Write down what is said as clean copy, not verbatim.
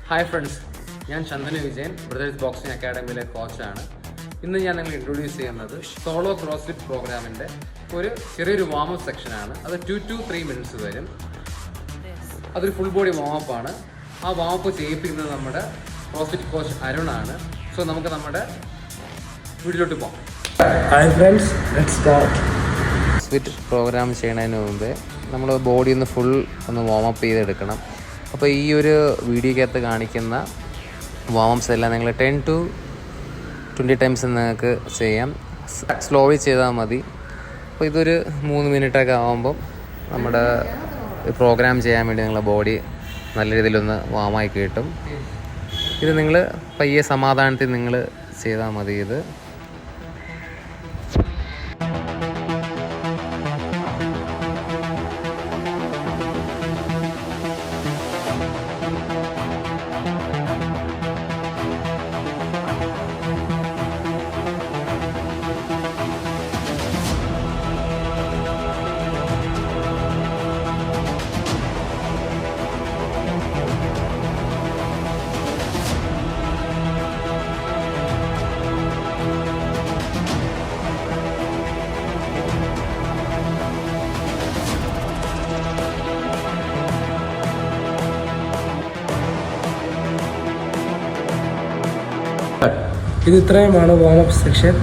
Hi friends, ഞാൻ ചന്ദന Vijayan, brothers boxing അക്കാഡമിയിലെ കോച്ചാണ്. ഇന്ന് ഞാൻ നിങ്ങൾ ഇൻട്രൊഡ്യൂസ് ചെയ്യുന്നത് സോളോ ക്രോസ്ഫിറ്റ് പ്രോഗ്രാമിൻ്റെ ഒരു ചെറിയൊരു വാമപ്പ് സെക്ഷനാണ്. അത് 2 to 3 മിനിറ്റ്സ് വരും. അതൊരു ഫുൾ ബോഡി വാമപ്പാണ്. ആ വാമപ്പ് ചെയ്യിപ്പിക്കുന്നത് നമ്മുടെ ക്രോസ്ഫിറ്റ് കോച്ച് അരുണാണ്. സോ നമുക്ക് നമ്മുടെ വീട്ടിലോട്ട് പോകാം. Hi friends, let's start. Crossfit program ചെയ്യുന്നതിന് മുമ്പേ നമ്മൾ ബോഡി ഒന്ന് ഫുൾ ഒന്ന് വാമപ്പ് ചെയ്തെടുക്കണം. അപ്പോൾ ഈ ഒരു വീഡിയോക്കകത്ത് കാണിക്കുന്ന വാമപ്സ് എല്ലാം നിങ്ങൾ 10 to 20 ടൈംസ് നിങ്ങൾക്ക് ചെയ്യാം. സ്ലോലി ചെയ്താൽ മതി. അപ്പോൾ ഇതൊരു 3 മിനിറ്റൊക്കെ ആകുമ്പം നമ്മുടെ പ്രോഗ്രാം ചെയ്യാൻ വേണ്ടി നിങ്ങളുടെ ബോഡി നല്ല രീതിയിലൊന്ന് വാമായി കിട്ടും. ഇത് നിങ്ങൾ പയ്യെ സമാധാനത്തിൽ നിങ്ങൾ ചെയ്താൽ മതി. ഇത് ഇത് ഇത്രയുമാണ് വാമപ്പ് സെക്ഷൻ.